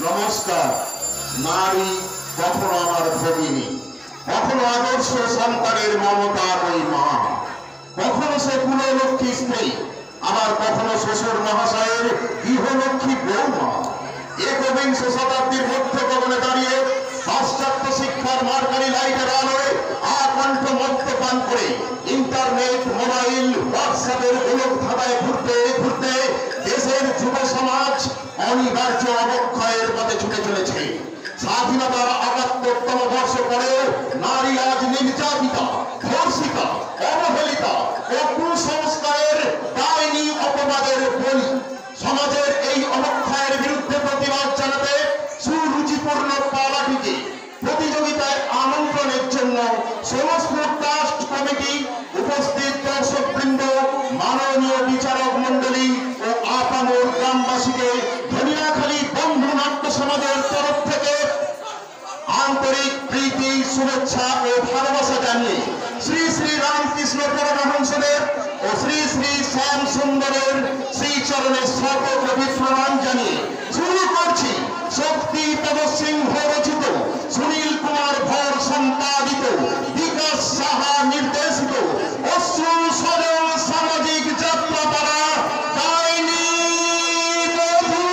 নমস্কার। নারী কখনো আমার ভগিনী, কখনো আদর্শ সন্তানের মমতার ওই মা, কখনো সে কুললক্ষ্মী স্ত্রী, আবার কখনো শ্বশুর মহাশয়ের গৃহলক্ষ্মী বৌমা। একবিংশ শতাব্দীর মধ্য গগনে দাঁড়িয়ে পাশ্চাত্য শিক্ষার মার্কারি লাইটের আলোয় আকণ্ঠ মদ্যপান করে ইন্টারনেট, মোবাইল, হোয়াটসঅ্যাপের গোলক ধাঁধায় ঘুরতে ঘুরতে দেশের যুব সমাজ অনিবার্য অবক্ষয়ের পথে ছুটে চলেছে। স্বাধীনতার ৭৮তম বর্ষ পরেও নারী আজ নির্যাতিতা, ধর্ষিতা, অবহেলিতা ও কুসংস্কারের ডাইনি অপবাদের বলি। সমাজের এই অবক্ষয়ের বিরুদ্ধে প্রতিবাদ জানাতে সুরুচিপূর্ণ পালাটিকে প্রতিযোগিতায় আমন্ত্রণের জন্য সমস্ত ট্রাস্ট কমিটি, উপস্থিত দর্শকবৃন্দ, মাননীয় বিচারক মন্ডলী ও আপামর গ্রামবাসীকে ধনিয়াখালী বন্ধু নাট্য সমাজের তরফ থেকে আন্তরিক প্রীতি, শুভেচ্ছা ও ভালোবাসা জানিয়ে শ্রী শ্রী রামকৃষ্ণ পরমহংসদেব ও শ্রী শ্রী শ্যাম সুন্দরের শ্রীচরণে সর্বপ্রভৃত প্রণাম জানিয়ে শুরু করছি শক্তি পদসিংহ রচিত, সুনীল কুমার ভর সম্পাদিত, বিকাশ সাহা নির্দেশিত অশ্রু সজল সামাজিক যাত্রাপালা ডাইনি বধূ।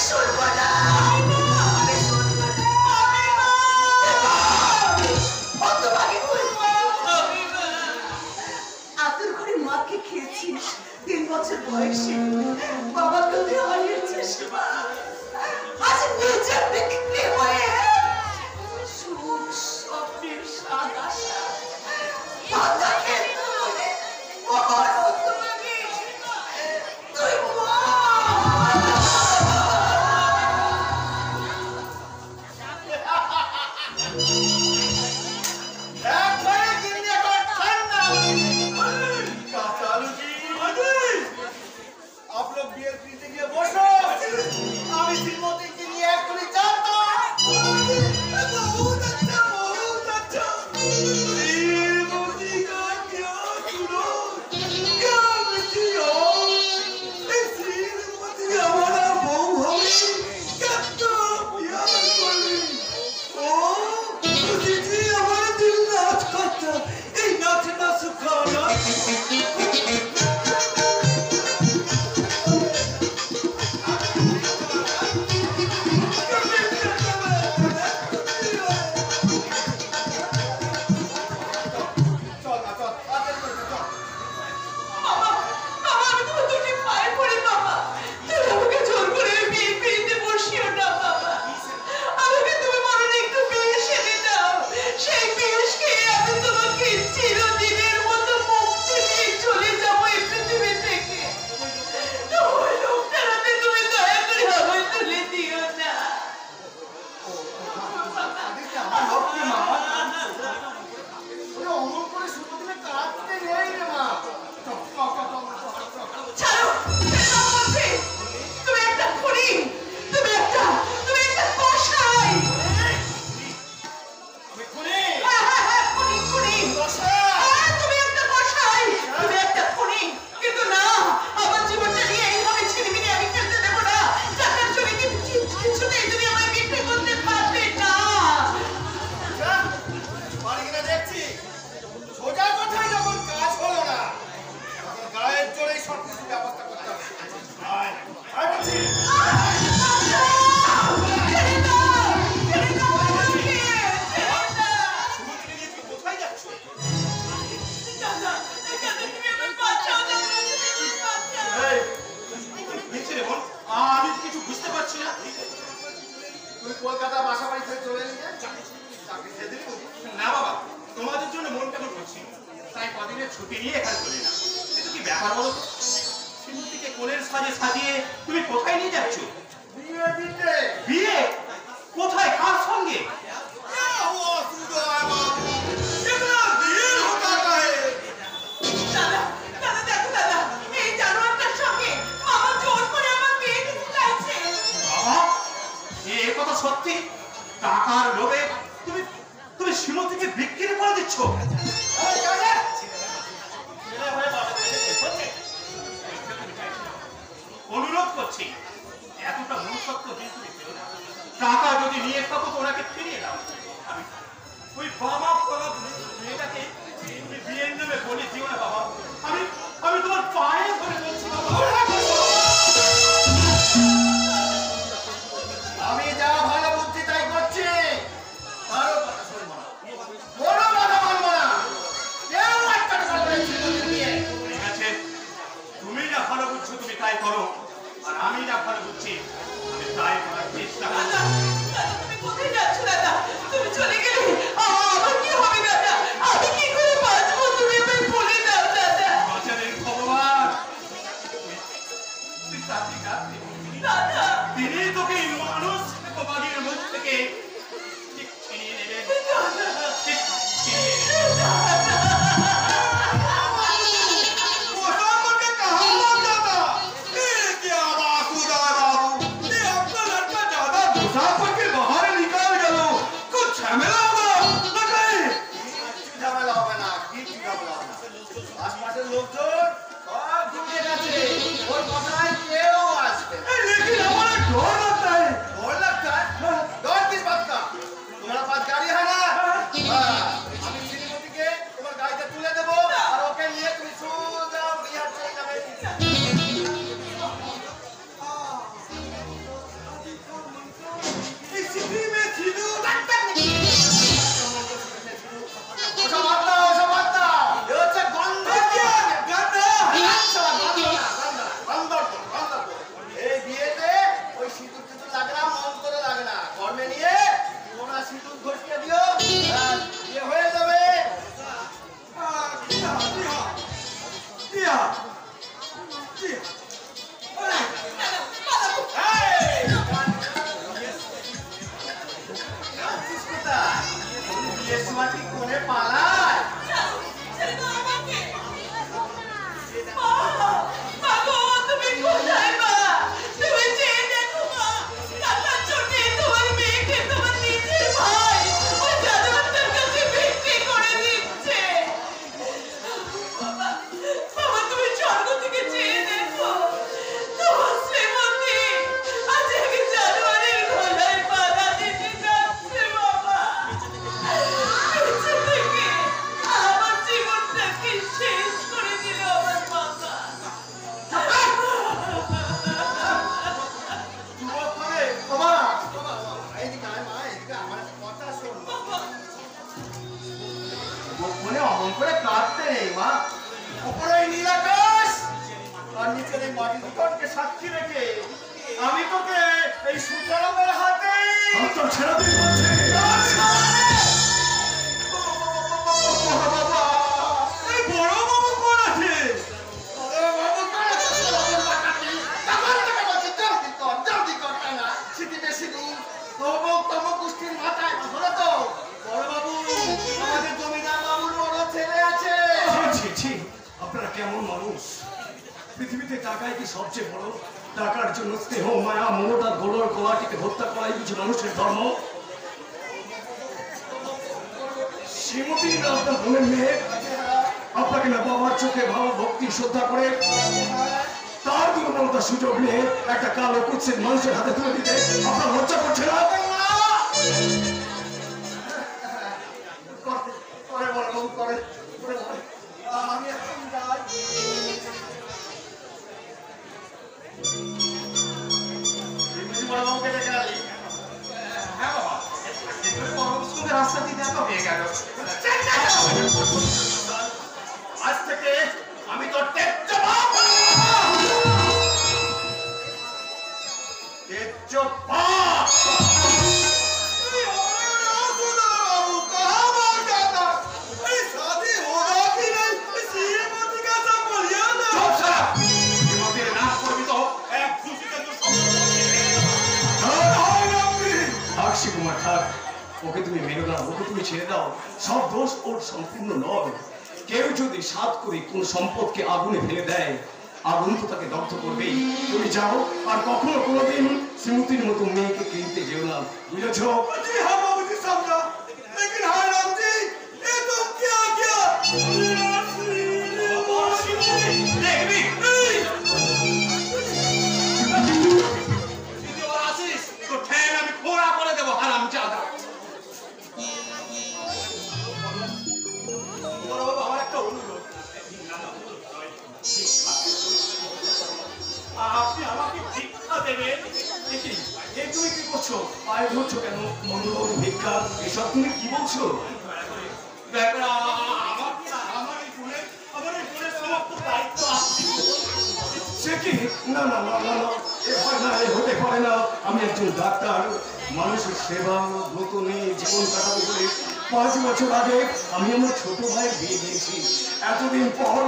শুনবো না, আমি শুনবো না। হতভাগী তুই। আতুর ঘরে মাকে খেয়েছিস 3 বছর বয়সে, বাবাকে তুই হারিয়েছিস মা। আজ নিজের বিক্রি হয়ে সুখ স্বপ্নের স্বাদ আশা মাথা খেতে বলে বড় হতভাগী তুই মা। কলকাতা বাসা বাড়ি থেকে চলে এলি চাকরি ছেড়ে দিলি? না বাবা, তোমাদের জন্য মন কেমন করছি, তাই কদিনের ছুটি নিয়ে এখানে চলে এলাম। কিন্তু কি ব্যাপার বলো তো, শিমুলটিকে কোলের সাজে সাজিয়ে তুমি কোথায় নিয়ে যাচ্ছ? বিয়ে দিতে। বিয়ে? কোথায়, কার সঙ্গে? সত্যি টাকার লোভে তুমি তুমি শিমুলটিকে বিক্রি করে দিচ্ছ? অনুরোধ করছি, এতটা মনুষ্যত্ব দিয়ে তুমি পেও না। টাকা যদি নিয়ে থাকো তো ওনাকে ফিরিয়ে দাও। আমি ওই বাবা করা মেয়েটাকে বিয়ের নামে বলে দিও না বাবা। আমি আমি তোমার পায়ে ধরে বলছি বাবা। আমি যা ভালো বুদ্ধি তাই করছি, কারো কথা শুনবো না, কোনো কথা মানবো না। কেউ একটা কথা নিয়ে ঠিক আছে, তুমি যা ভালো বুঝছো তুমি তাই করো, আর আমি যা ভালো বুঝছি আমি তাই করার চেষ্টা করব। তুমি কোথায় যাচ্ছ দাদা? তুমি চলে গেলে আমার কি হবে দাদা? আমি কি করে বাঁচবো? তুমি আমায় বলে দাও দাদা। বাঁচালেন ভগবান, দাদা তিনি তোকে মানুষ বাগের মধ্যে থেকে ঠিক ছিনিয়ে নেবেন, ঠিক ছিনিয়ে নেবেন। आपका लड़का ज्यादा गुस्सा আর নিচের এই মাটির দুটোকে সাক্ষী রেখে আমি তোকে এই সুতরামের হাতে ছেড়ে দিই বলছি। এই বড় বাবু কোন আছে? আপনারা কেমন মানুষ? পৃথিবীতে টাকাই কি সবচেয়ে বড়? টাকার জন্য স্নেহ মায়া মমতা গোলর গোলাটিকে হত্যা করাই কিছু মানুষের ধর্ম? শ্রীমতী আপনার বোনের মেয়ে আপনাকে না বাবার চোখে ভাবা ভক্তি শ্রদ্ধা করে তার দুর্বলতার সুযোগ নিয়ে একটা কালো কুৎসিত মানুষের হাতে তুলে দিতে আপনার লজ্জা করছে না? আমি এখন যাই। বড়বাবুকে ডেকে আলি। হ্যাঁ বাবা, বড়বাবুর রাস্তা দিয়ে দেখা হয়ে গেল। আজ থেকে আমি তোর কুমার থাক, ওকে তুমি মেরো না, ওকে তুমি ছেড়ে দাও। সব দোষ ওর সম্পূর্ণ নয়। কেউ যদি সাধ করে কোন সম্পদকে আগুনে ফেলে দেয়, আগুন তো তাকে দগ্ধ করবেই। তুমি যাও, আর কখনো কোনোদিন শ্রীমতীর মতো মেয়েকে কিনতে যেও না, বুঝেছ? আপনি আমাকে ভিক্ষা দেবেন? তুমি কি করছো? পায়ে ধরছো কেন? মন্ডল ভিক্ষা এসব তুমি কি বলছো? সে কি? না না না না না, এ হয় না, এ হতে পারে না। আমি একজন ডাক্তার, মানুষের সেবা ব্রত নিয়ে জীবন কাটাবো বলে 5 বছর আগে আমি আমার ছোট ভাইয়ের বিয়ে দিয়েছি। এতদিন পর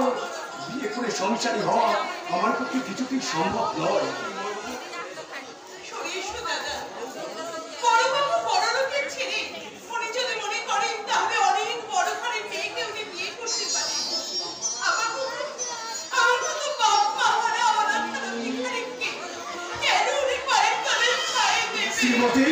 বিয়ে করে সংসারী হওয়া আমার পক্ষে কিছুতেই সম্ভব নয়। শ্রীমতী,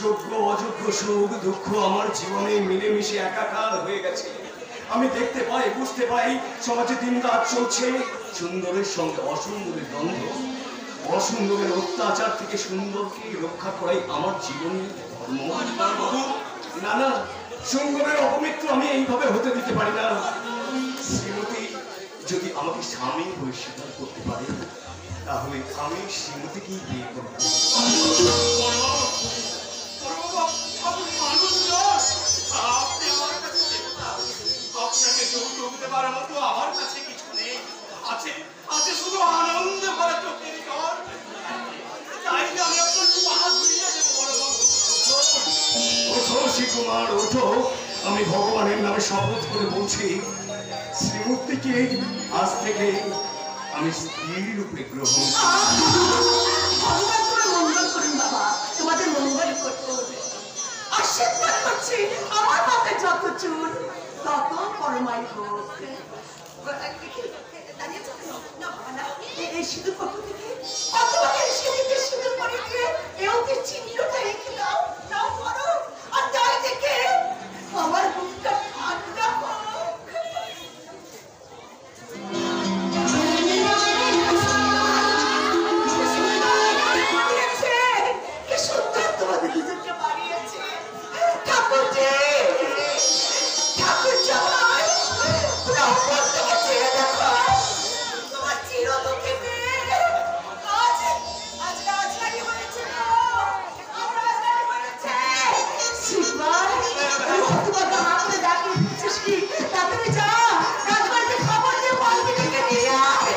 যোগ্য অযোগ্য সুখ দুঃখ আমার জীবনে মিলেমিশে একাকার হয়ে গেছে। আমি দেখতে পাই, বুঝতে পাই, সমাজে দিন রাত চলছে সুন্দরের সঙ্গে অসুন্দরের দ্বন্দ্ব। অসুন্দরের অত্যাচার থেকে সুন্দরকে রক্ষা করাই আমার জীবনের ধর্ম। না না, সুন্দরের অপমিত্র আমি এইভাবে হতে দিতে পারি না। শ্রীমতী যদি আমাকে স্বামী হয়ে স্বীকার করতে পারে, তাহলে আমি শ্রীমতীকেই বিয়ে করব। আপনাকে যৌতুক দেবার মতো আমার কাছে কিছু নেই, আছে আছে শুধু আনন্দ ভরা চোখের জল। তাই আমি আপনার পা ধুইয়ে দেবো বড়বাবু। ওঠো শ্রীকুমার, ওঠো। আমি ভগবানের নামে শপথ করে বলছি, শ্রীমূর্তিকে আজ থেকে আমি স্ত্রী রূপে গ্রহণ করব। ভগবান তোমার মঙ্গল করুন বাবা, তোমাদের মঙ্গল করতে হবে। আশীর্বাদ করছি, আমার হাতে যত চুল তত পরমাই হোক। দাঁড়িয়েছো কেন? না বাবা না, এই সিঁদুর কত থেকে কত বারে সেদিকে সিঁদুর পরে দিয়ে এও যে চিনিটা রেখে দাও, নাও করো, আর তাই দেখে আমার বুকটা ঠান্ডা হোক। কি সুন্দর তোমাদের দুজনকে বানিয়েছে ঠাকুর যে ঠাকুর জামাই, উপর থেকে চেয়ে দেখো তোমার চির দুঃখে আজ আজ রাজরানী হয়েছে রাজরানী হয়েছে। শিববার তোমাকে হাতে ডাকিয়ে দিচ্ছিস কি? তাড়াতাড়ি যা, রাজবাড়িতে খবর দিয়ে পালকি ডেকে নিয়ে আয়।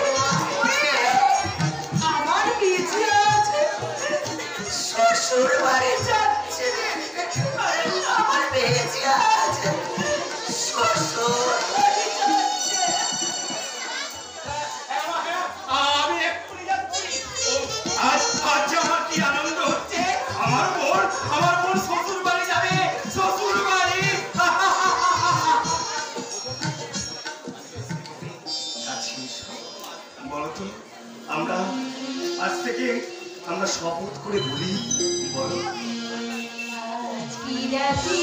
আমার বিয়েছে আছে, শ্বশুর বাড়ি যাচ্ছে, আমার বিয়েছে আছে, শ্বশুর বাড়ি যাচ্ছে। আমি এক্ষুনি যাচ্ছি। আজ আজ আমার কি আনন্দ হচ্ছে। আমার বোন শ্বশুর বাড়ি যাবে, শ্বশুর বাড়ি। বলতো আমরা আজ থেকে আমরা শপথ করে বলি, বলো কি রাখি